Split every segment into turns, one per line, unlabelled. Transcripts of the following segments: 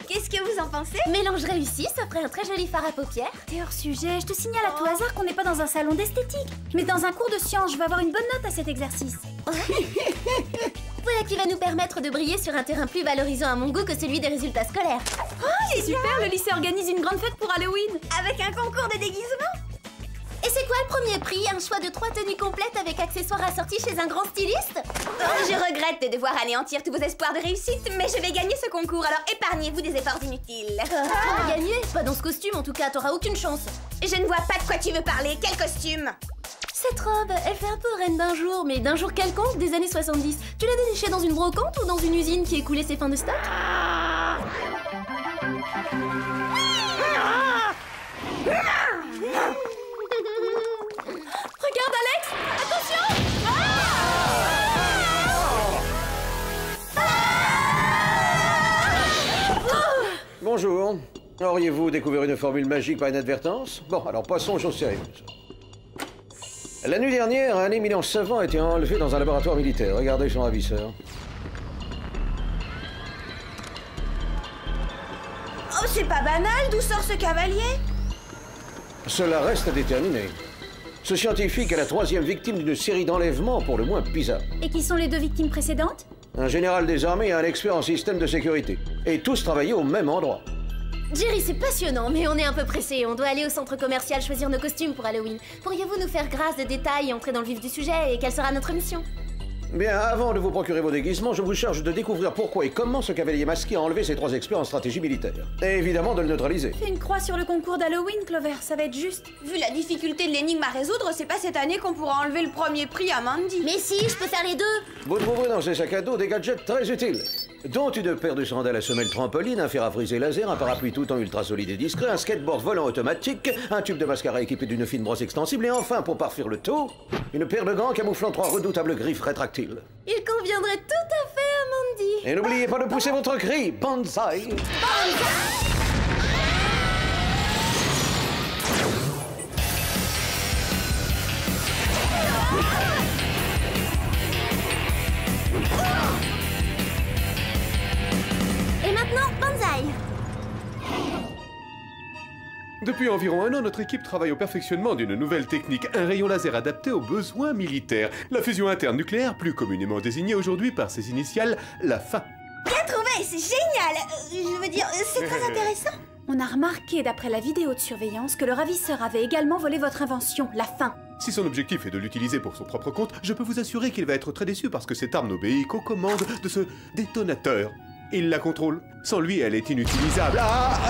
Qu'est-ce que vous en pensez?
Mélange réussi, ça ferait un très joli fard à paupières.
T'es hors sujet, je te signale à tout hasard qu'on n'est pas dans un salon d'esthétique, mais dans un cours de sciences. Je vais avoir une bonne note à cet exercice.
Voilà qui va nous permettre de briller sur un terrain plus valorisant à mon goût que celui des résultats scolaires.
Oh, c'est super, le lycée organise une grande fête pour Halloween.
Avec un concours de déguisement?
Et c'est quoi le premier prix? Un choix de 3 tenues complètes avec accessoires assortis chez un grand styliste?
Je regrette de devoir anéantir tous vos espoirs de réussite, mais je vais gagner ce concours, alors épargnez-vous des efforts inutiles.
Tu vas gagner? Pas dans ce costume en tout cas, t'auras aucune chance.
Je ne vois pas de quoi tu veux parler, quel costume?
Cette robe, elle fait un peu reine d'un jour, mais d'un jour quelconque des années 70. Tu l'as dénichée dans une brocante ou dans une usine qui écoulait ses fins de stock?
Regarde Alex, attention!
Bonjour. Auriez-vous découvert une formule magique par inadvertance? Bon, alors passons aux choses sérieuses. La nuit dernière, un éminent savant a été enlevé dans un laboratoire militaire. Regardez son ravisseur.
Oh, c'est pas banal, d'où sort ce cavalier?
Cela reste à déterminer. Ce scientifique est la 3e victime d'une série d'enlèvements pour le moins bizarres.
Et qui sont les 2 victimes précédentes?
Un général des armées et un expert en système de sécurité. Et tous travaillaient au même endroit.
Jerry, c'est passionnant, mais on est un peu pressé. On doit aller au centre commercial choisir nos costumes pour Halloween. Pourriez-vous nous faire grâce de détails et entrer dans le vif du sujet? Et quelle sera notre mission?
Bien, avant de vous procurer vos déguisements, je vous charge de découvrir pourquoi et comment ce cavalier masqué a enlevé ces 3 experts en stratégie militaire. Et évidemment de le neutraliser.
Fais une croix sur le concours d'Halloween, Clover, ça va être juste.
Vu la difficulté de l'énigme à résoudre, c'est pas cette année qu'on pourra enlever le premier prix à Mandy.
Mais si, je peux faire les 2.
Vous trouverez dans ces sacs à dos des gadgets très utiles, dont une paire de sandales à semelle trampoline, un fer à friser laser, un parapluie tout en ultra solide et discret, un skateboard volant automatique, un tube de mascara équipé d'une fine brosse extensible et enfin, pour parfaire le tout, une paire de gants camouflant 3 redoutables griffes rétractiles.
Il conviendrait tout à fait à Mandy.
Et n'oubliez pas de pousser votre cri, Banzai!
Et maintenant, Banzai.
Depuis environ 1 an, notre équipe travaille au perfectionnement d'une nouvelle technique, un rayon laser adapté aux besoins militaires. La fusion interne nucléaire, plus communément désignée aujourd'hui par ses initiales, la FA.
Bien trouvé, c'est génial. Je veux dire, c'est très intéressant.
On a remarqué, d'après la vidéo de surveillance, que le ravisseur avait également volé votre invention, la fin.
Si son objectif est de l'utiliser pour son propre compte, je peux vous assurer qu'il va être très déçu parce que cette arme n'obéit qu'aux commandes de ce détonateur. Il la contrôle. Sans lui, elle est inutilisable.
Un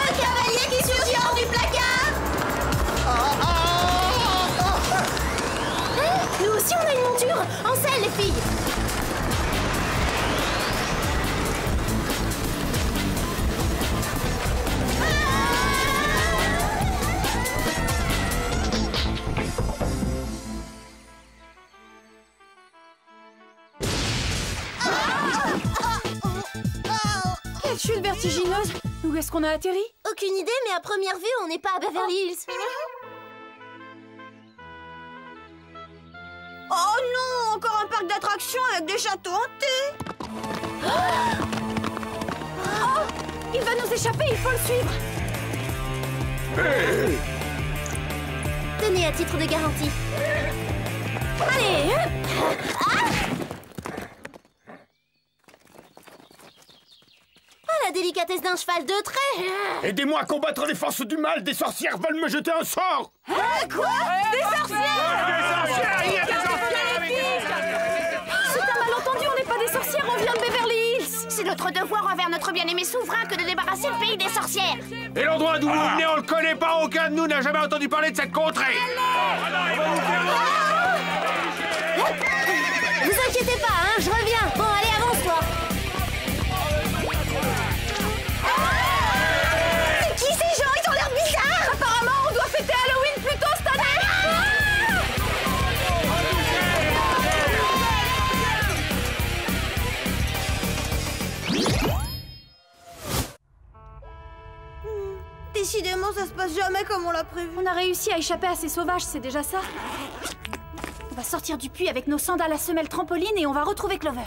cavalier qui surgit hors du placard.
Nous aussi, on a une monture. En selle, les filles.
Quelle chute vertigineuse! Où est-ce qu'on a atterri?
Aucune idée, mais à première vue, on n'est pas à Beverly Hills.
Oh non, encore un parc d'attractions avec des châteaux hantés.
Oh! Il va nous échapper, il faut le suivre!
Tenez à titre de garantie. Allez, la délicatesse d'un cheval de trait.
Aidez-moi à combattre les forces du mal. Des sorcières veulent me jeter un sort.
Quoi? Des sorcières?
C'est un malentendu, on n'est pas des sorcières, on vient de Beverly Hills!
C'est notre devoir envers notre bien-aimé souverain que de débarrasser le pays des sorcières.
Et l'endroit d'où vous venez, on le connaît pas. Aucun de nous n'a jamais entendu parler de cette contrée.
Vous inquiétez pas, hein, je reviens. Bon, allez, avance-toi.
C'est qui ces gens? Ils ont l'air bizarres.
Apparemment, on doit fêter Halloween plus tôt cette année!
Décidément, ça se passe jamais comme on l'a prévu.
On a réussi à échapper à ces sauvages, c'est déjà ça. On va sortir du puits avec nos sandales à semelles trampoline et on va retrouver Clover.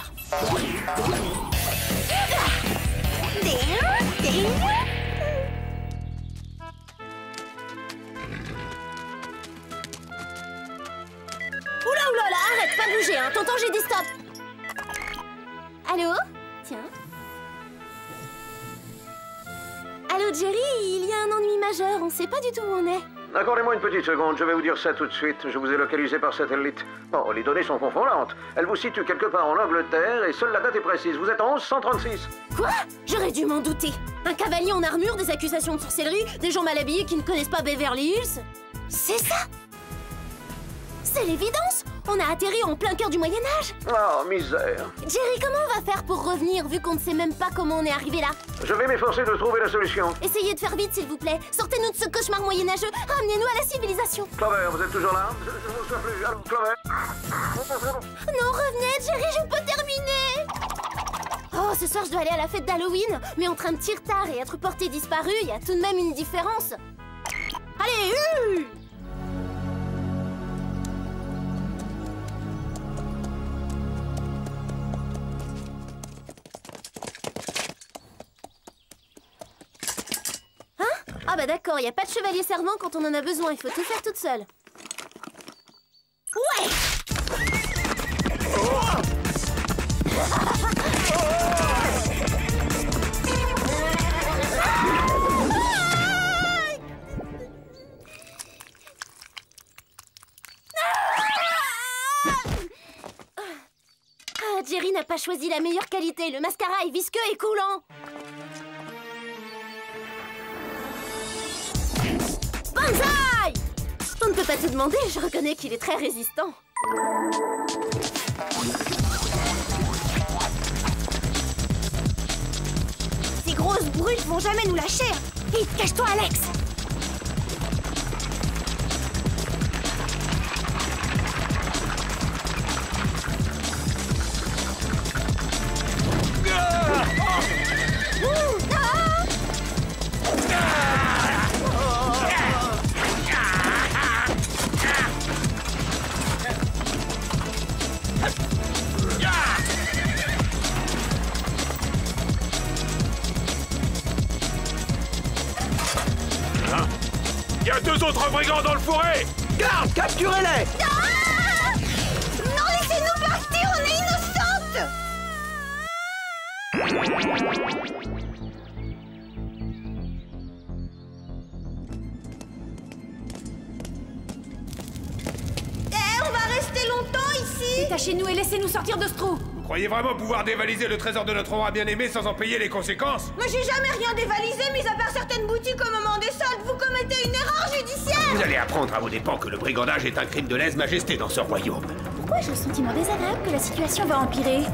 Oula, arrête, pas bouger, hein. T'entends, j'ai dit stop. Allô? Tiens. Allô, Jerry, il y a un ennui majeur, on sait pas du tout où on est.
Accordez-moi une petite seconde, je vais vous dire ça tout de suite. Je vous ai localisé par satellite. Bon, les données sont confondantes. Elles vous situent quelque part en Angleterre et seule la date est précise. Vous êtes en 1136.
Quoi? J'aurais dû m'en douter. Un cavalier en armure, des accusations de sorcellerie, des gens mal habillés qui ne connaissent pas Beverly Hills. C'est ça? C'est l'évidence! On a atterri en plein cœur du Moyen-Âge!
Oh, misère.
Jerry, comment on va faire pour revenir, vu qu'on ne sait même pas comment on est arrivé là?
Je vais m'efforcer de trouver la solution.
Essayez de faire vite, s'il vous plaît. Sortez-nous de ce cauchemar moyenâgeux. Ramenez-nous à la civilisation.
Clover, vous êtes toujours là? Je ne vous souviens plus. Allô, Clover?
Non, revenez, Jerry, je peux terminer! Oh, ce soir, je dois aller à la fête d'Halloween. Mais entre un petit retard et être porté disparu, il y a tout de même une différence. Allez, Ah bah d'accord, y a pas de chevalier servant quand on en a besoin, il faut tout faire toute seule. Ouais! Ah, Jerry n'a pas choisi la meilleure qualité, le mascara est visqueux et coulant. Banzai! On ne peut pas tout demander, je reconnais qu'il est très résistant.
Ces grosses brutes vont jamais nous lâcher.
Vite, cache-toi, Alex!
Il y a 2 autres brigands dans le fourré!
Garde, capturez-les!
Non, laissez-nous partir, on est innocentes! On va rester longtemps ici?
Détachez-nous et laissez-nous sortir de ce trou!
Vous croyez vraiment pouvoir dévaliser le trésor de notre roi bien-aimé sans en payer les conséquences?
Mais j'ai jamais rien dévalisé, mis à part certaines boutiques au moment des soldes. Vous commettez une erreur judiciaire!
Vous allez apprendre à vos dépens que le brigandage est un crime de lèse-majesté dans ce royaume.
Pourquoi j'ai le sentiment désagréable que la situation va empirer?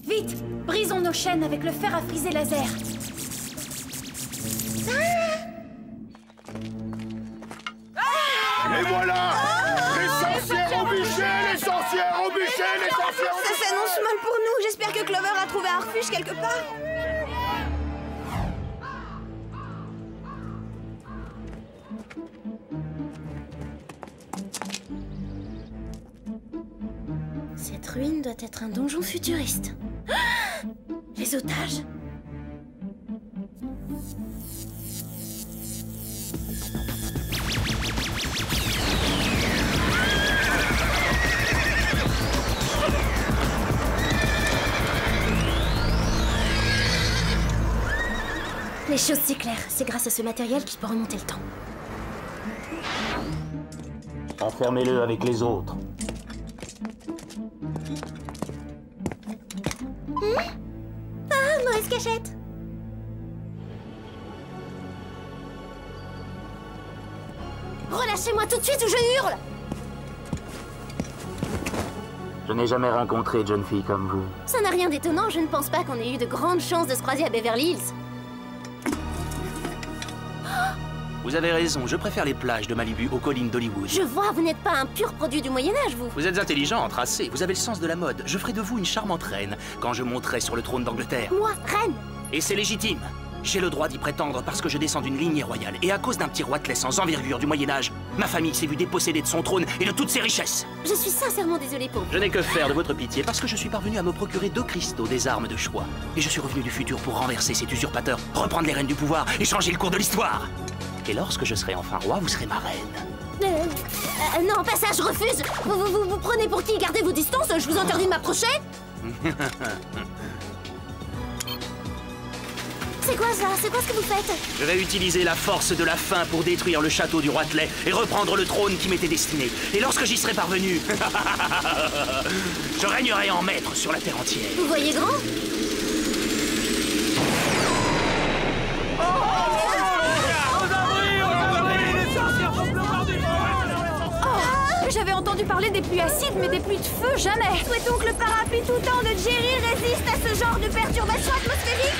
Vite! Brisons nos chaînes avec le fer à friser laser!
Et voilà! Les sorcières au bûcher! Les sorcières au bûcher! Les sorcières au
Ça s'annonce mal pour nous. J'espère que Clover a trouvé un refuge quelque part.
Cette ruine doit être un donjon futuriste. Ah! Les otages! Les choses s'éclairent. C'est grâce à ce matériel qu'il peut remonter le temps.
Enfermez-le avec les autres.
Ah, mauvaise cachette! Relâchez-moi tout de suite ou je hurle!
Je n'ai jamais rencontré de jeune fille comme vous.
Ça n'a rien d'étonnant, je ne pense pas qu'on ait eu de grandes chances de se croiser à Beverly Hills.
Vous avez raison, je préfère les plages de Malibu aux collines d'Hollywood.
Je vois, vous n'êtes pas un pur produit du Moyen-Âge, vous.
Vous êtes intelligent, tracé, vous avez le sens de la mode. Je ferai de vous une charmante reine quand je monterai sur le trône d'Angleterre.
Moi, reine!
Et c'est légitime. J'ai le droit d'y prétendre parce que je descends d'une lignée royale. Et à cause d'un petit roitelet sans envergure du Moyen-Âge, ma famille s'est vue dépossédée de son trône et de toutes ses richesses.
Je suis sincèrement désolée pour vous.
Je n'ai que faire de votre pitié parce que je suis parvenu à me procurer 2 cristaux, des armes de choix. Et je suis revenu du futur pour renverser cet usurpateur, reprendre les rênes du pouvoir et changer le cours de l'histoire. Et lorsque je serai enfin roi, vous serez ma reine.
Non, pas ça, je refuse. Vous prenez pour qui? Gardez vos distances, je vous interdis de m'approcher. C'est quoi ça? C'est quoi ce que vous faites?
Je vais utiliser la force de la faim pour détruire le château du roitelet et reprendre le trône qui m'était destiné. Et lorsque j'y serai parvenu, je régnerai en maître sur la terre entière.
Vous voyez grand?
J'avais entendu parler des pluies acides, mais des pluies de feu, jamais.
Souhaitons que le parapluie tout temps de Jerry résiste à ce genre de perturbation atmosphérique.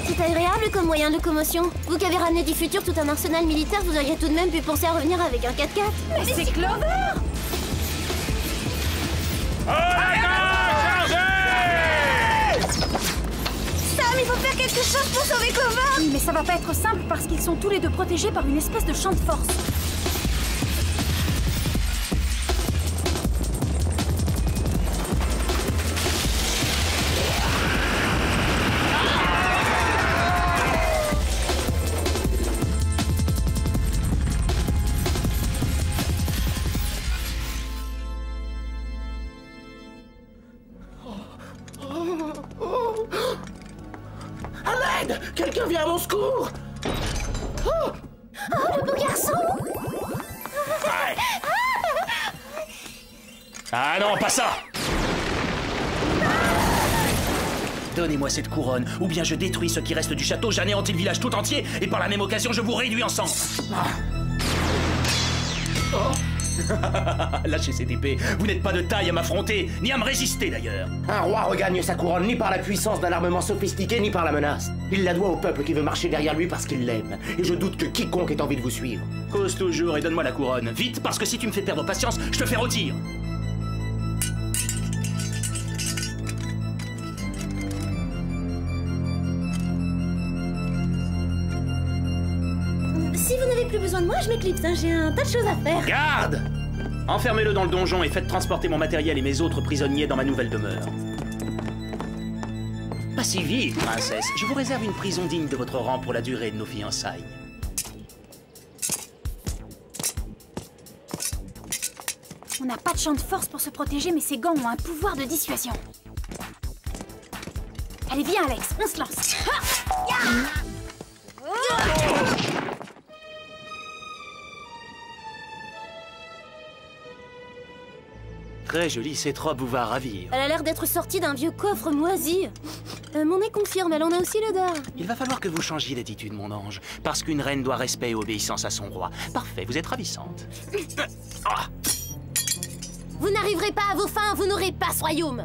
C'est agréable comme moyen de locomotion. Vous qui avez ramené du futur tout un arsenal militaire, vous auriez tout de même pu penser à revenir avec un 4x4.
Mais c'est Clover!
Sam, il faut faire quelque chose pour sauver Clover.
Oui, mais ça va pas être simple parce qu'ils sont tous les deux protégés par une espèce de champ de force.
Quelqu'un vient à mon secours!
Oh, le beau garçon!
Ah non, pas ça! Donnez-moi cette couronne, ou bien je détruis ce qui reste du château, j'anéantis le village tout entier, et par la même occasion, je vous réduis en sang. Lâchez cette épée, vous n'êtes pas de taille à m'affronter, ni à me résister d'ailleurs.
Un roi regagne sa couronne ni par la puissance d'un armement sophistiqué, ni par la menace. Il la doit au peuple qui veut marcher derrière lui parce qu'il l'aime. Et je doute que quiconque ait envie de vous suivre.
Cause toujours et donne-moi la couronne. Vite, parce que si tu me fais perdre patience, je te fais rôtir.
Si vous n'avez plus besoin de moi, je m'éclipse, hein. J'ai un tas de choses à faire.
Garde! Enfermez-le dans le donjon et faites transporter mon matériel et mes autres prisonniers dans ma nouvelle demeure. Pas si vite, princesse. Je vous réserve une prison digne de votre rang pour la durée de nos fiançailles.
On n'a pas de champ de force pour se protéger, mais ces gants ont un pouvoir de dissuasion. Allez, viens, Alex, on se lance.
Très jolie, cette robe vous va ravir.
Elle a l'air d'être sortie d'un vieux coffre moisi. Mon nez confirme, elle en a aussi l'odeur.
Il va falloir que vous changiez d'attitude, mon ange. Parce qu'une reine doit respect et obéissance à son roi. Parfait, vous êtes ravissante.
Vous n'arriverez pas à vos fins, vous n'aurez pas ce royaume.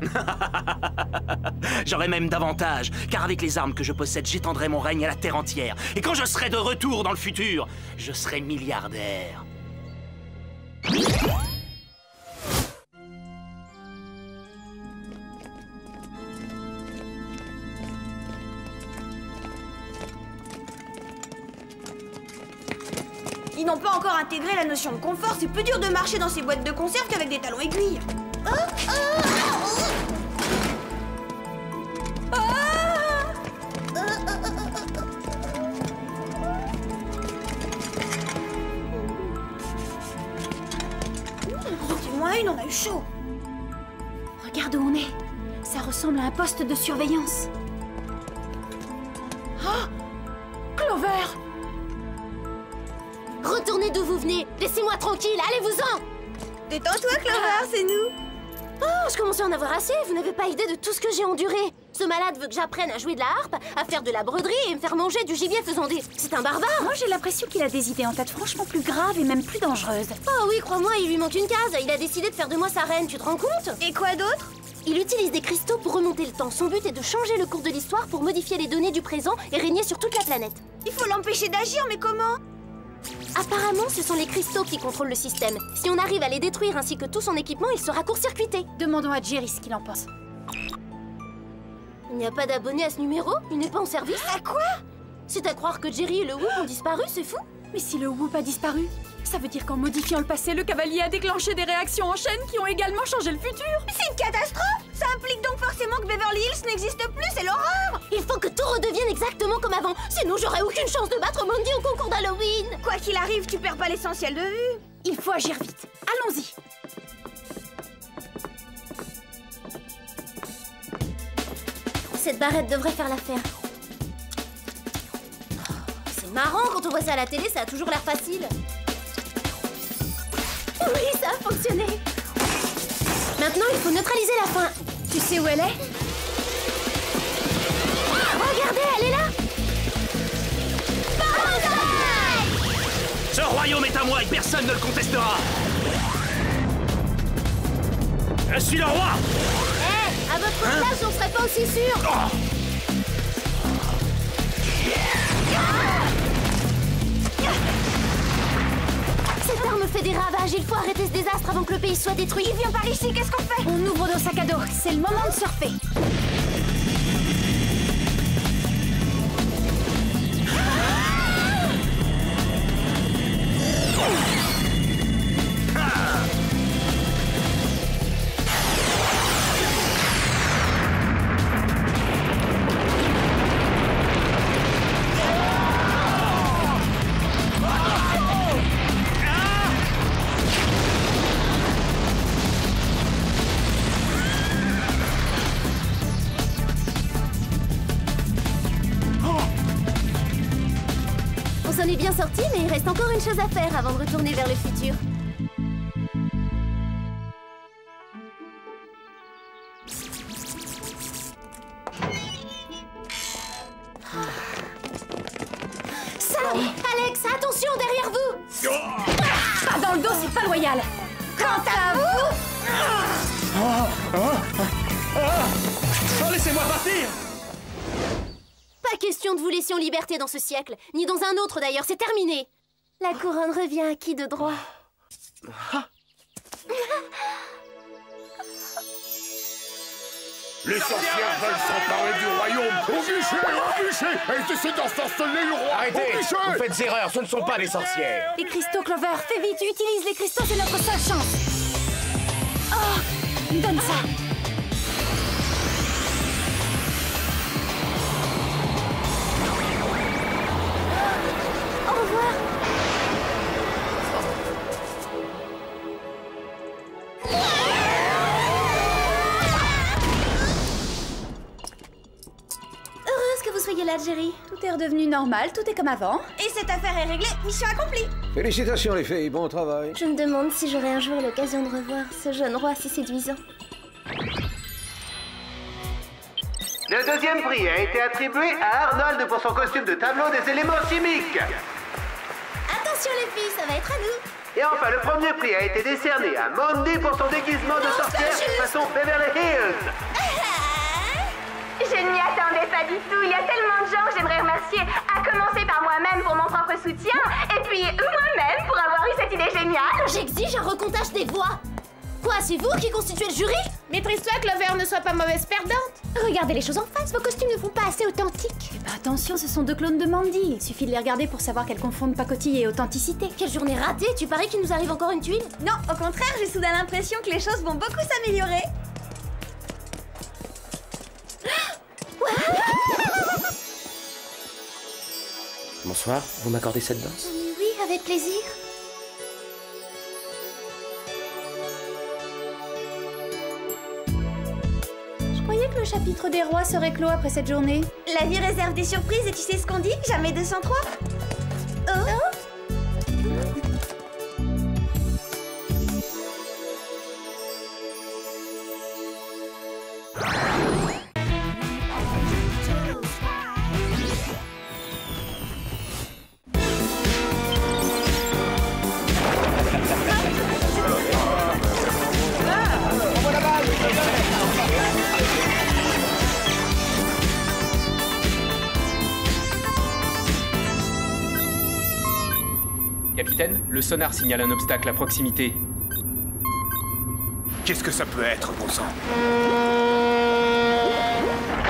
J'aurai même davantage, car avec les armes que je possède, j'étendrai mon règne à la terre entière. Et quand je serai de retour dans le futur, je serai milliardaire.
Ils n'ont pas encore intégré la notion de confort. C'est plus dur de marcher dans ces boîtes de conserve qu'avec des talons aiguilles. C'est moins une, on a eu chaud.
Regarde où on est. Ça ressemble à un poste de surveillance. Oh, Clover!
Retournez d'où vous venez. Laissez-moi tranquille, allez-vous-en.
Détends-toi, Clover, c'est nous.
Oh, je commence à en avoir assez. Vous n'avez pas idée de tout ce que j'ai enduré. Ce malade veut que j'apprenne à jouer de la harpe, à faire de la broderie et me faire manger du gibier faisant des... C'est un barbare.
Moi, j'ai l'impression qu'il a des idées en tête franchement plus graves et même plus dangereuses.
Oh oui, crois-moi, il lui manque une case. Il a décidé de faire de moi sa reine, tu te rends compte?
Et quoi d'autre?
Il utilise des cristaux pour remonter le temps. Son but est de changer le cours de l'histoire pour modifier les données du présent et régner sur toute la planète.
Il faut l'empêcher d'agir, mais comment?
Apparemment, ce sont les cristaux qui contrôlent le système. Si on arrive à les détruire ainsi que tout son équipement, il sera court-circuité.
Demandons à Jerry ce qu'il en pense.
Il n'y a pas d'abonné à ce numéro? Il n'est pas en service?
À quoi?
C'est à croire que Jerry et le Whoop ont disparu, c'est fou?
Mais si le Whoop a disparu, ça veut dire qu'en modifiant le passé, le cavalier a déclenché des réactions en chaîne qui ont également changé le futur.
Mais c'est une catastrophe! Ça implique donc forcément que Beverly Hills n'existe plus, c'est l'horreur!
Il faut que tout redevienne exactement comme avant, sinon j'aurai aucune chance de battre Mandy au concours d'Halloween.
Quoi qu'il arrive, tu perds pas l'essentiel de vue.
Il faut agir vite. Allons-y.
Cette barrette devrait faire l'affaire. C'est marrant, quand on voit ça à la télé, ça a toujours l'air facile. Oui, ça a fonctionné. Maintenant, il faut neutraliser la fin.
Tu sais où elle est?
Regardez, elle est là.
Ce royaume est à moi et personne ne le contestera. Je suis le roi.
À votre place, on serait pas aussi sûr. Cette arme fait des ravages. Il faut arrêter ce désastre avant que le pays soit détruit.
Il vient par ici, qu'est-ce qu'on fait?
On ouvre nos sacs à dos. C'est le moment de surfer.
On s'en est bien sorti, mais il reste encore une chose à faire avant de retourner vers le futur. Sam! Alex, attention derrière vous!
Pas dans le dos, c'est pas loyal.
Quant à vous!
Oh, laissez-moi partir.
Pas question de vous laisser en liberté dans ce siècle, ni dans un autre d'ailleurs, c'est terminé. La couronne revient à qui de droit?
Les sorcières veulent s'emparer du royaume. Au bûcher! Elles essaient d'ensorceler le roi.
Arrêtez! Vous faites erreur, ce ne sont pas des sorcières.
Les cristaux, Clover, fais vite, utilise les cristaux, c'est notre seule chance. Oh, donne ça.
Au revoir. Heureuse que vous soyez là, Jerry.
Tout est redevenu normal, tout est comme avant.
Et cette affaire est réglée, mission accomplie.
Félicitations les filles, bon travail.
Je me demande si j'aurai un jour l'occasion de revoir ce jeune roi si séduisant.
Le deuxième prix a été attribué à Arnold pour son costume de tableau des éléments chimiques.
Attention les filles, ça va être à nous.
Et enfin, le premier prix a été décerné à Mandy pour son déguisement de sorcière façon Beverly Hills.
Je ne m'y attendais pas du tout. Il y a tellement de gens que j'aimerais remercier, à commencer par moi-même pour mon propre soutien, et puis moi-même pour avoir eu cette idée géniale.
J'exige un recomptage des voix. Quoi, c'est vous qui constituez le jury?
Maîtrise-toi que Clover ne soit pas mauvaise perdante.
Regardez les choses en face, vos costumes ne font pas assez authentiques.
Eh ben attention, ce sont deux clones de Mandy. Il suffit de les regarder pour savoir qu'elles confondent pacotille et authenticité.
Quelle journée ratée, tu paries qu'il nous arrive encore une tuile?
Non, au contraire, j'ai soudain l'impression que les choses vont beaucoup s'améliorer.
Bonsoir, vous m'accordez cette danse?
Oui, avec plaisir.
Je croyais que le chapitre des rois serait clos après cette journée.
La vie réserve des surprises et tu sais ce qu'on dit? Jamais 203.
capitaine, le sonar signale un obstacle à proximité.
Qu'est-ce que ça peut être, bon sang?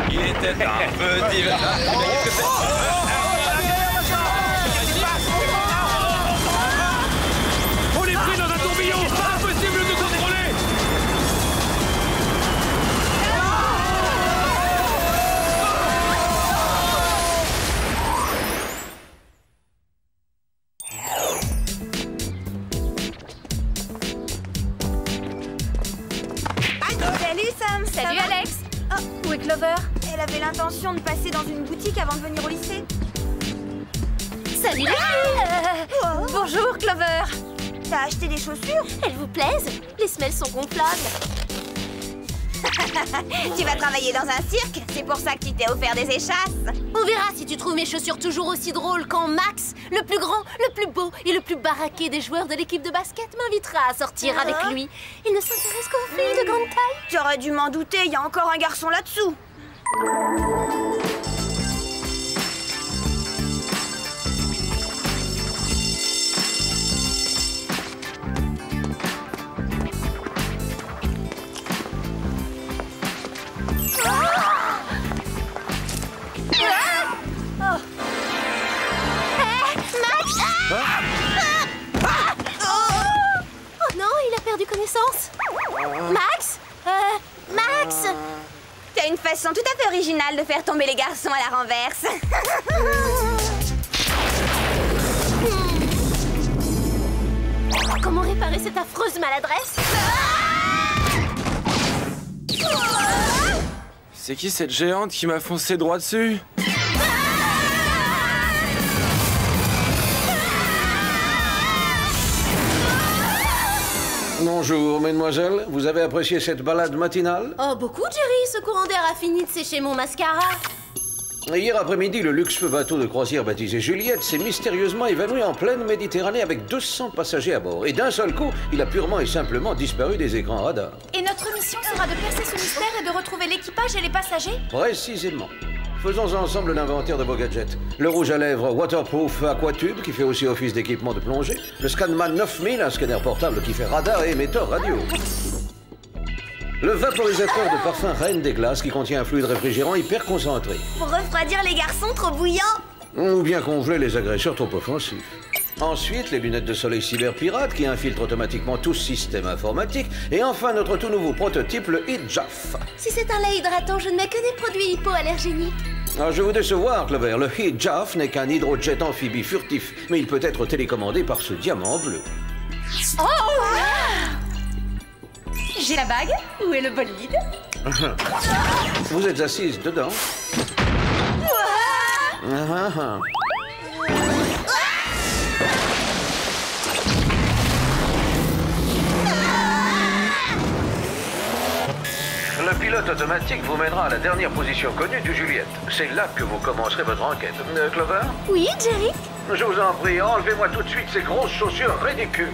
Il était un petit...
On est pris dans un tourbillon! Impossible de contrôler!
Salut Sam.
Salut Alex. Oh, où est Clover?
Elle avait l'intention de passer dans une boutique avant de venir au lycée.
Salut les filles.
Bonjour Clover.
T'as acheté des chaussures?
Elles vous plaisent? Les semelles sont gonflables.
Tu vas travailler dans un cirque? C'est pour ça que tu t'es offert des échasses.
On verra si tu trouves mes chaussures toujours aussi drôles quand Max, le plus grand, le plus beau et le plus baraqué des joueurs de l'équipe de basket, m'invitera à sortir avec lui. Il ne s'intéresse qu'aux filles de grande taille.
Tu aurais dû m'en douter, il y a encore un garçon là-dessous.
Oh non, il a perdu connaissance. Max Max
T'as une façon tout à fait originale de faire tomber les garçons à la renverse.
Comment réparer cette affreuse maladresse?
C'est qui cette géante qui m'a foncé droit dessus?
Bonjour, mesdemoiselles. Vous avez apprécié cette balade matinale?
Oh, beaucoup, Jerry. Ce courant d'air a fini de sécher mon mascara.
Hier après-midi, le luxueux bateau de croisière baptisé Juliette s'est mystérieusement évanoui en pleine Méditerranée avec 200 passagers à bord. Et d'un seul coup, il a purement et simplement disparu des écrans radars.
Et notre mission sera de percer ce mystère et de retrouver l'équipage et les passagers?
Précisément. Faisons ensemble l'inventaire de vos gadgets. Le rouge à lèvres Waterproof Aquatube, qui fait aussi office d'équipement de plongée. Le Scanman 9000, un scanner portable qui fait radar et émetteur radio. Le vaporisateur de parfum Reine des Glaces, qui contient un fluide réfrigérant hyper concentré.
Pour refroidir les garçons trop bouillants.
Ou bien congeler les agresseurs trop offensifs. Ensuite, les lunettes de soleil cyberpirate qui infiltrent automatiquement tout système informatique. Et enfin, notre tout nouveau prototype, le Heat-Jaff.
Si c'est un lait hydratant, je ne mets que des produits hypoallergéniques.
Alors, je vais vous décevoir, Clover. Le Heat-Jaff n'est qu'un hydrojet amphibie furtif, mais il peut être télécommandé par ce diamant bleu.
Oh! J'ai la bague. Où est le bolide?
Vous êtes assise dedans. Le pilote automatique vous mènera à la dernière position connue du Juliette. C'est là que vous commencerez votre enquête. Clover?
Oui, Jerry?
Je vous en prie, enlevez-moi tout de suite ces grosses chaussures ridicules.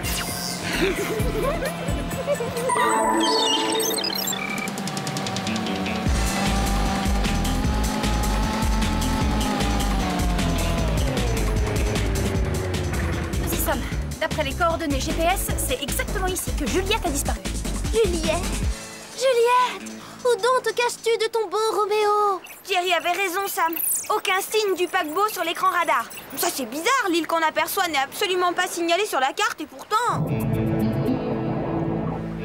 Nous y sommes. D'après les coordonnées GPS, c'est exactement ici que Juliette a disparu.
Juliette? Juliette! Où donc te caches-tu de ton beau Roméo?
Jerry avait raison, Sam. Aucun signe du paquebot sur l'écran radar. Ça, c'est bizarre. L'île qu'on aperçoit n'est absolument pas signalée sur la carte et pourtant...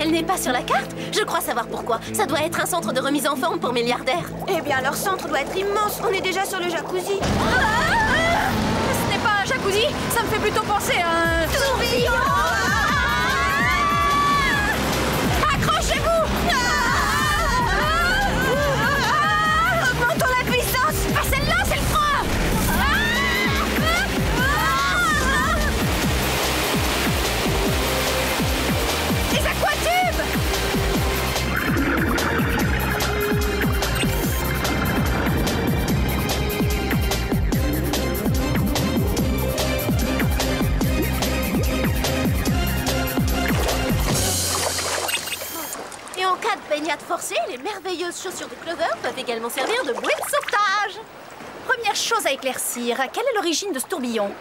Elle n'est pas sur la carte? Je crois savoir pourquoi. Ça doit être un centre de remise en forme pour milliardaires.
Eh bien, leur centre doit être immense. On est déjà sur le jacuzzi.
Ce n'est pas un jacuzzi, ça me fait plutôt penser à un...
tourbillon.
Accrochez-vous!
Augmentons la puissance.
Ah, celle-là, c'est le frein! Les aquatubes!
Et en cas de baignade forcée, les merveilleuses chaussures de Clover peuvent également servir de bouée de sauvetage.
Première chose à éclaircir, quelle est l'origine de ce tourbillon?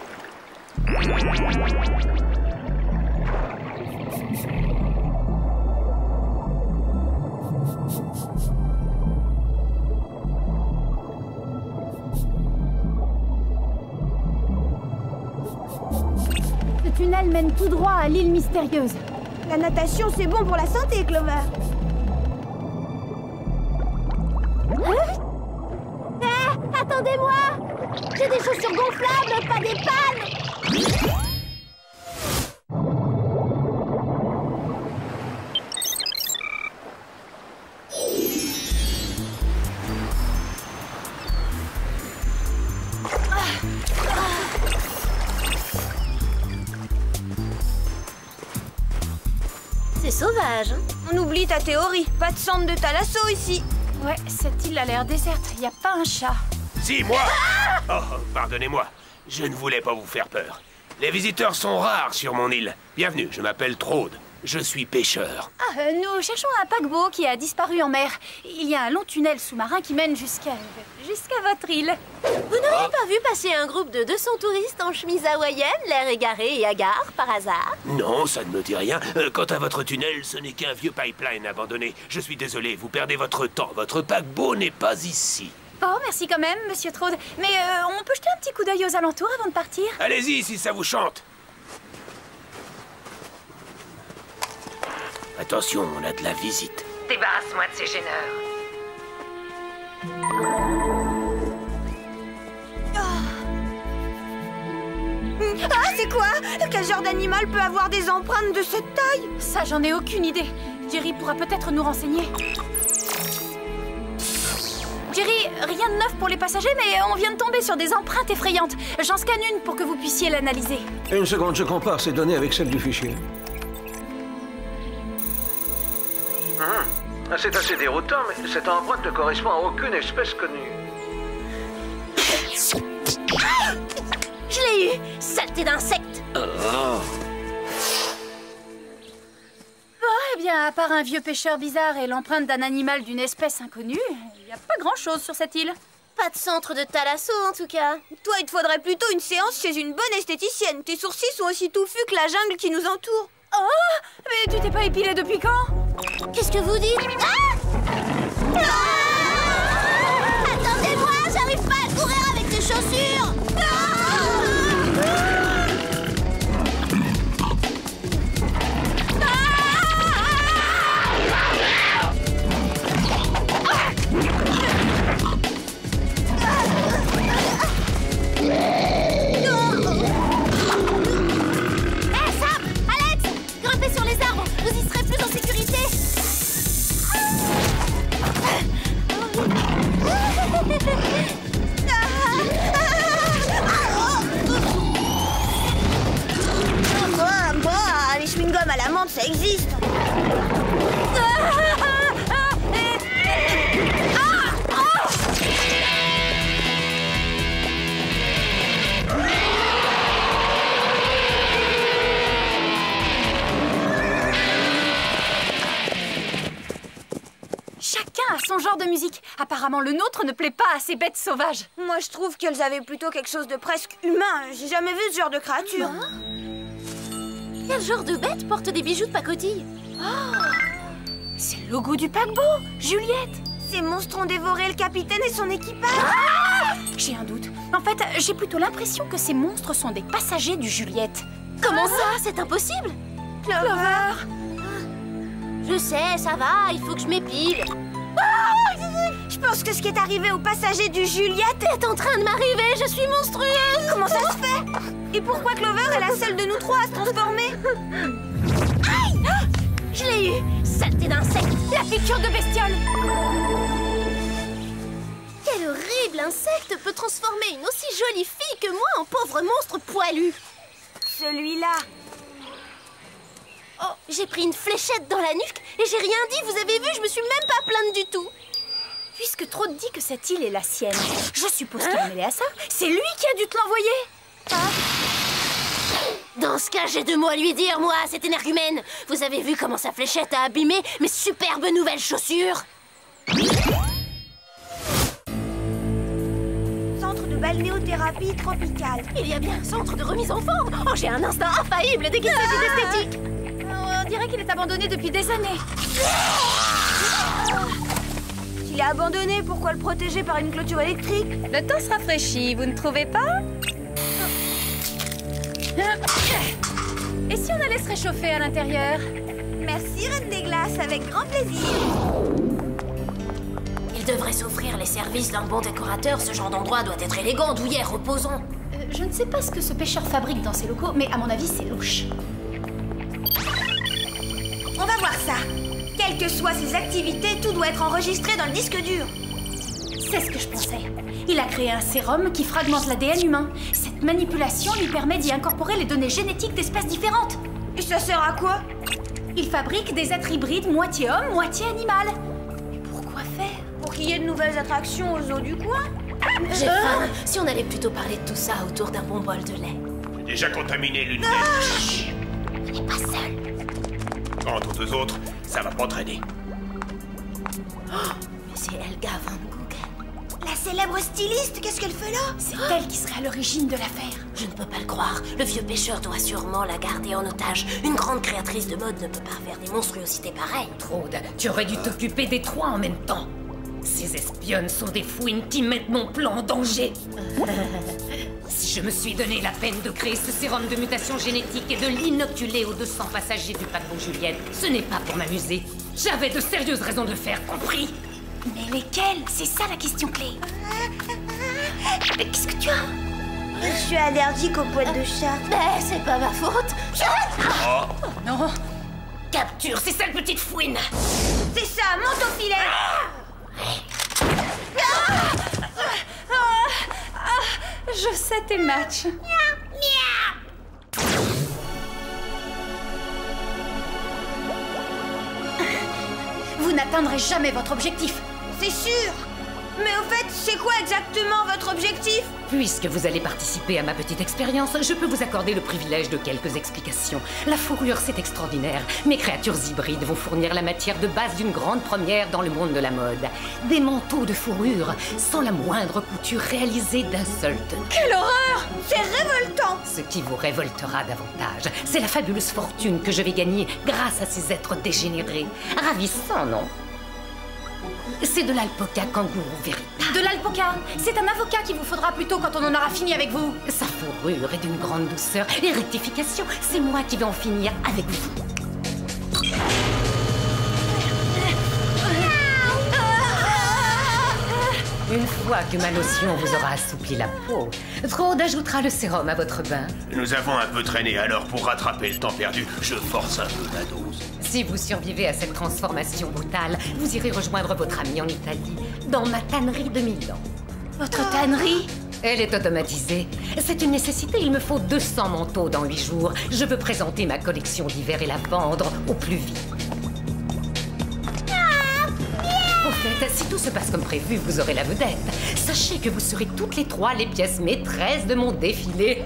tunnel mène tout droit à l'île mystérieuse.
La natation, c'est bon pour la santé, Clover.
Attendez-moi! J'ai des chaussures gonflables, pas des pannes! C'est sauvage.
On oublie ta théorie. Pas de centre de thalasso ici.
Ouais, cette île a l'air déserte. Y a pas un chat.
Si, moi! Oh, pardonnez-moi. Je ne voulais pas vous faire peur. Les visiteurs sont rares sur mon île. Bienvenue, je m'appelle Trode. Je suis pêcheur.
Nous cherchons un paquebot qui a disparu en mer. Il y a un long tunnel sous-marin qui mène jusqu'à votre île.
Vous n'auriez pas vu passer un groupe de 200 touristes en chemise hawaïenne, l'air égaré et hagard, par hasard?
Non, ça ne me dit rien. Quant à votre tunnel, ce n'est qu'un vieux pipeline abandonné. Je suis désolé, vous perdez votre temps. Votre paquebot n'est pas ici.
Bon, merci quand même, monsieur Trode. Mais on peut jeter un petit coup d'œil aux alentours avant de partir?
Allez-y, si ça vous chante. Attention, on a de la visite.
Débarrasse-moi de ces gêneurs.
Ah, c'est quoi? Quel genre d'animal peut avoir des empreintes de cette taille?
Ça, j'en ai aucune idée. Jerry pourra peut-être nous renseigner. Jerry, rien de neuf pour les passagers, mais on vient de tomber sur des empreintes effrayantes. J'en scanne une pour que vous puissiez l'analyser.
Une seconde, je compare ces données avec celles du fichier. C'est assez déroutant, mais cette empreinte ne correspond à aucune espèce connue.
Ah! Je l'ai eu! Saleté d'insecte!
Bon, eh bien, à part un vieux pêcheur bizarre et l'empreinte d'un animal d'une espèce inconnue, il n'y a pas grand-chose sur cette île.
Pas de centre de thalasso, en tout cas.
Toi, il te faudrait plutôt une séance chez une bonne esthéticienne. Tes sourcils sont aussi touffus que la jungle qui nous entoure.
Oh! Mais tu t'es pas épilé depuis quand?
Qu'est-ce que vous dites? Ah! Attendez-moi, j'arrive pas à courir avec ces chaussures!
Les chewing-gums à la menthe, ça existe.
Chacun a son genre de musique. Apparemment, le nôtre ne plaît pas à ces bêtes sauvages.
Moi, je trouve qu'elles avaient plutôt quelque chose de presque humain. J'ai jamais vu ce genre de créature.
Quel genre de bête porte des bijoux de pacotille?
C'est le logo du paquebot, Juliette.
Ces monstres ont dévoré le capitaine et son équipage.
J'ai un doute. En fait, j'ai plutôt l'impression que ces monstres sont des passagers du Juliette.
Comment ça? C'est impossible.
Clover.
Je sais, ça va, il faut que je m'épile.
Je pense que ce qui est arrivé aux passagers du Juliette
est en train de m'arriver, je suis monstrueuse.
Comment ça se fait? Et pourquoi Clover est la seule de nous trois à se transformer?
Aïe! Je l'ai eu! Saleté d'insecte!
La piqûre de bestiole!
Quel horrible insecte peut transformer une aussi jolie fille que moi en pauvre monstre poilu?
Celui-là.
Oh, j'ai pris une fléchette dans la nuque et j'ai rien dit, vous avez vu, je me suis même pas plainte du tout.
Puisque Trode dit que cette île est la sienne, je suppose qu'il est mêlé à ça. C'est lui qui a dû te l'envoyer.
Dans ce cas, j'ai deux mots à lui dire, moi, cette énergumène. Vous avez vu comment sa fléchette a abîmé mes superbes nouvelles chaussures?
Centre de balnéothérapie tropicale.
Il y a bien un centre de remise en forme. Oh, j'ai un instinct infaillible dès qu'il s'agit d'esthétique.
On dirait qu'il est abandonné depuis des années.
S'il est abandonné, pourquoi le protéger par une clôture électrique?
Le temps se rafraîchit, vous ne trouvez pas? Et si on allait se réchauffer à l'intérieur?
Merci, Reine des Glaces, avec grand plaisir.
Il devrait s'offrir les services d'un bon décorateur. Ce genre d'endroit doit être élégant, douillet, reposant.
Je ne sais pas ce que ce pêcheur fabrique dans ses locaux, mais à mon avis, c'est louche.
On va voir ça. Quelles que soient ses activités, tout doit être enregistré dans le disque dur.
C'est ce que je pensais. Il a créé un sérum qui fragmente l'ADN humain. Cette manipulation lui permet d'y incorporer les données génétiques d'espèces différentes.
Et ça sert à quoi?
Il fabrique des êtres hybrides moitié homme, moitié animal. Mais pourquoi faire?
Pour qu'il y ait de nouvelles attractions aux eaux du coin.
J'ai faim. Si on allait plutôt parler de tout ça autour d'un bon bol de lait.
J'ai déjà contaminé l'une des...
Chut. Il n'est pas seul.
Quant aux deux autres, ça va pas traîner.
Mais c'est Helga Van Gogh.
La célèbre styliste, qu'est-ce qu'elle fait là?
C'est elle qui serait à l'origine de l'affaire.
Je ne peux pas le croire. Le vieux pêcheur doit sûrement la garder en otage. Une grande créatrice de mode ne peut pas faire des monstruosités pareilles.
Traude, tu aurais dû t'occuper des trois en même temps. Ces espionnes sont des fouines qui mettent mon plan en danger. Si je me suis donné la peine de créer ce sérum de mutation génétique et de l'inoculer aux 200 passagers du paquebot Juliette, ce n'est pas pour m'amuser. J'avais de sérieuses raisons de le faire, compris?
Mais lesquelles? C'est ça la question clé.
Mais qu'est-ce que tu as? Je suis allergique aux poils de chat.
Mais c'est pas ma faute.
Oh non! Capture ces sales petites fouines!
C'est ça, monte au filet!
Je sais tes matchs. Vous n'atteindrez jamais votre objectif.
C'est sûr. Mais au fait, c'est quoi exactement votre objectif?
Puisque vous allez participer à ma petite expérience, je peux vous accorder le privilège de quelques explications. La fourrure, c'est extraordinaire. Mes créatures hybrides vont fournir la matière de base d'une grande première dans le monde de la mode. Des manteaux de fourrure, sans la moindre couture réalisée d'un seul tenue.
Quelle horreur! C'est révoltant!
Ce qui vous révoltera davantage, c'est la fabuleuse fortune que je vais gagner grâce à ces êtres dégénérés. Ravissant, non? C'est de l'alpaca kangourou véritable.
De l'alpaca? C'est un avocat qu'il vous faudra plutôt quand on en aura fini avec vous.
Sa fourrure est d'une grande douceur et rectification. C'est moi qui vais en finir avec vous. Une fois que ma lotion vous aura assoupli la peau, Traude ajoutera le sérum à votre bain.
Nous avons un peu traîné, alors pour rattraper le temps perdu, je force un peu la dose.
Si vous survivez à cette transformation brutale, vous irez rejoindre votre ami en Italie, dans ma tannerie de Milan.
Votre tannerie?
Elle est automatisée. C'est une nécessité, il me faut 200 manteaux dans 8 jours. Je veux présenter ma collection d'hiver et la vendre au plus vite. Au fait, si tout se passe comme prévu, vous aurez la vedette. Sachez que vous serez toutes les trois les pièces maîtresses de mon défilé.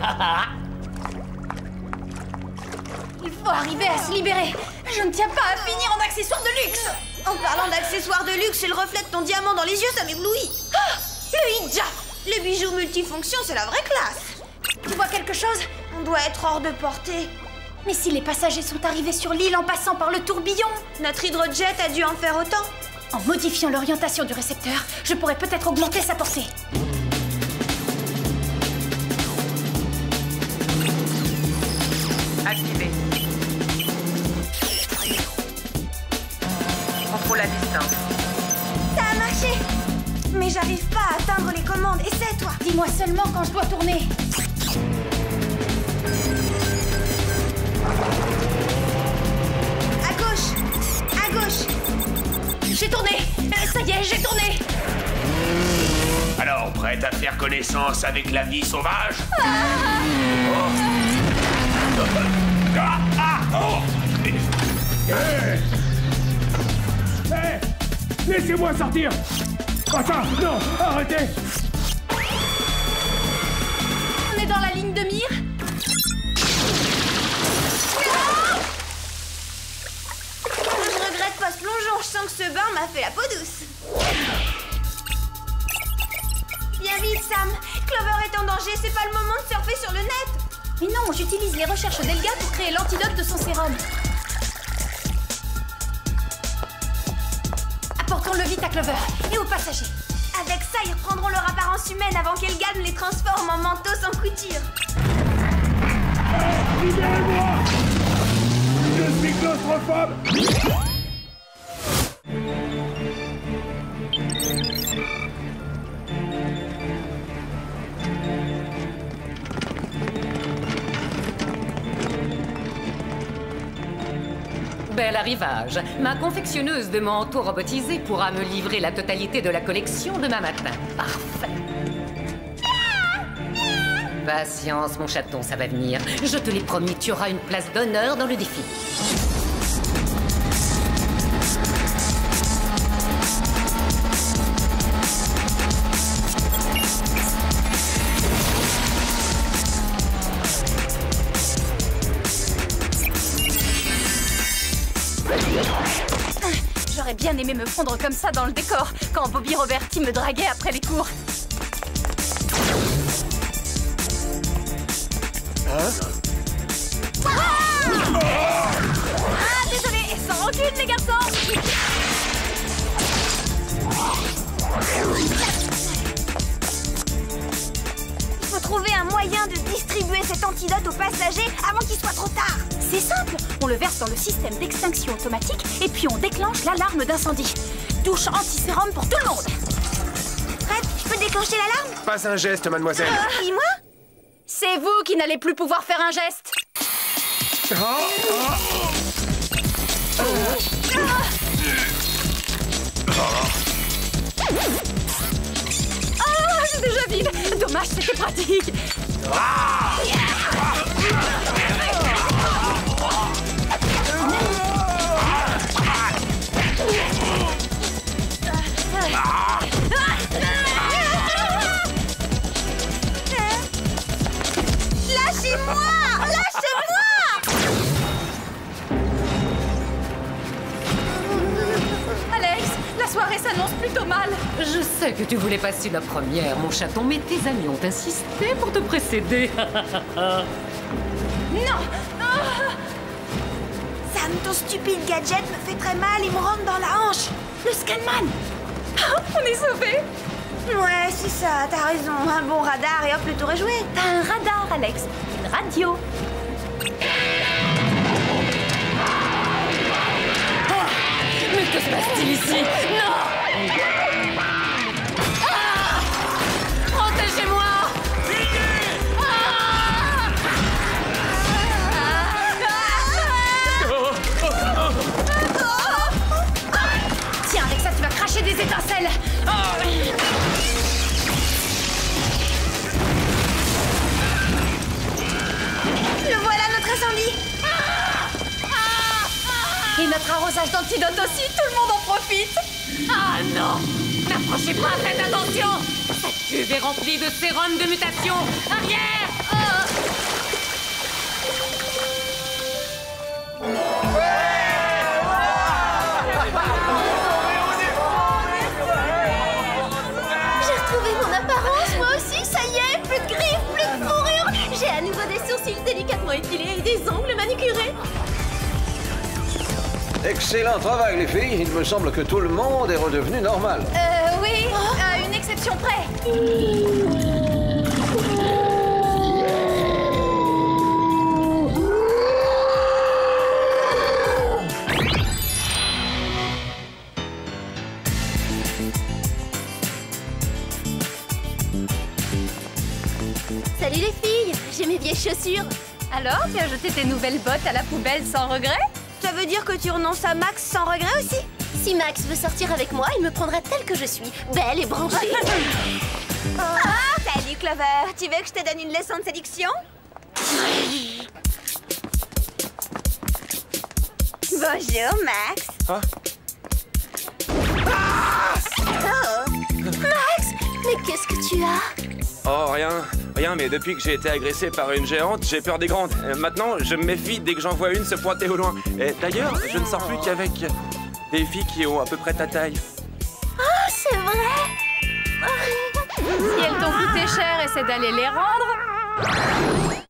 Il faut arriver à se libérer. Je ne tiens pas à finir en accessoires de luxe.
En parlant d'accessoires de luxe, j'ai le reflet de ton diamant dans les yeux, ça m'éblouit.
Ah, le hijab.
Les bijoux multifonctions, c'est la vraie classe.
Tu vois quelque chose?
On doit être hors de portée.
Mais si les passagers sont arrivés sur l'île en passant par le tourbillon?
Notre hydrojet a dû en faire autant.
En modifiant l'orientation du récepteur, je pourrais peut-être augmenter sa portée.
Activé. Contrôle à distance.
Ça a marché. Mais j'arrive pas à atteindre les commandes. Essaie-toi.
Dis-moi seulement quand je dois tourner.
À gauche. À gauche.
J'ai tourné. Ça y est, j'ai tourné.
Alors, prête à faire connaissance avec la vie sauvage?
Laissez-moi sortir! Pas ça! Non! Arrêtez!
On est dans la ligne de mire.
Je regrette pas ce plongeon. Je sens que ce bain m'a fait la peau douce. Viens vite, Sam. Clover est en danger. C'est pas le moment de surfer sur le net.
Mais non, j'utilise les recherches d'Helga pour créer l'antidote de son sérum. Apportons-le vite à Clover et aux passagers.
Avec ça, ils reprendront leur apparence humaine avant qu'Helga ne les transforme en manteaux sans couture.
Libérez-moi! Je suis claustrophobe.
Bel arrivage. Ma confectionneuse de manteaux robotisés pourra me livrer la totalité de la collection demain matin. Parfait. Patience, mon chaton, ça va venir. Je te l'ai promis, tu auras une place d'honneur dans le défi.
J'aurais bien aimé me fondre comme ça dans le décor, quand Bobby Roberti me draguait après les cours. Ah, désolé, sans rancune, les garçons.
Il faut trouver un moyen de distribuer cet antidote aux passagers avant qu'il soit trop tard.
C'est simple, on le verse dans le système d'extinction automatique et puis on déclenche l'alarme d'incendie. Douche anti-sérum pour tout le monde.
Fred, je peux déclencher l'alarme?
Pas un geste, mademoiselle.
Et moi?
C'est vous qui n'allez plus pouvoir faire un geste. Ah, c'est déjà vide. Dommage, c'était pratique.
Lâchez-moi! Lâchez-moi!
Alex, la soirée s'annonce plutôt mal.
Je sais que tu voulais passer la première, mon chaton, mais tes amis ont insisté pour te précéder.
Non!
Sam, ton stupide gadget me fait très mal, il me rentre dans la hanche.
Le Scanman! On est sauvés!
Ouais, c'est ça, t'as raison. Un bon radar et hop, le tour est joué.
T'as un radar, Alex. Une radio.
Mais que se passe-t-il ici? Non! Protégez-moi!
Tiens, avec ça, tu vas cracher des étincelles.
Le voilà, notre incendie.
Et notre arrosage d'antidote aussi, tout le monde en profite.
Ah non! N'approchez pas, faites attention! Cette cuve est remplie de sérum de mutation! Arrière!
J'ai retrouvé mon apparence, moi aussi, ça y est, plus de griffes, plus de fourrure. J'ai à nouveau des sourcils délicatement épilés et des ongles manucurés.
Excellent travail, les filles. Il me semble que tout le monde est redevenu normal.
Oui, à une exception près.
Salut les filles, j'ai mes vieilles chaussures.
Alors, tu as jeté tes nouvelles bottes à la poubelle sans regret?
Ça veut dire que tu renonces à Max sans regret aussi?
Si Max veut sortir avec moi, il me prendra telle que je suis, belle et branchée.
Salut Clover, tu veux que je te donne une leçon de séduction? Bonjour Max.
Ah.
Max, mais qu'est-ce que tu as?
Oh, rien, mais depuis que j'ai été agressé par une géante, j'ai peur des grandes. Maintenant, je me méfie dès que j'en vois une se pointer au loin. Et d'ailleurs, je ne sors plus qu'avec des filles qui ont à peu près ta taille.
Ah, c'est vrai?
Si elles t'ont coûté cher, essaie d'aller les rendre.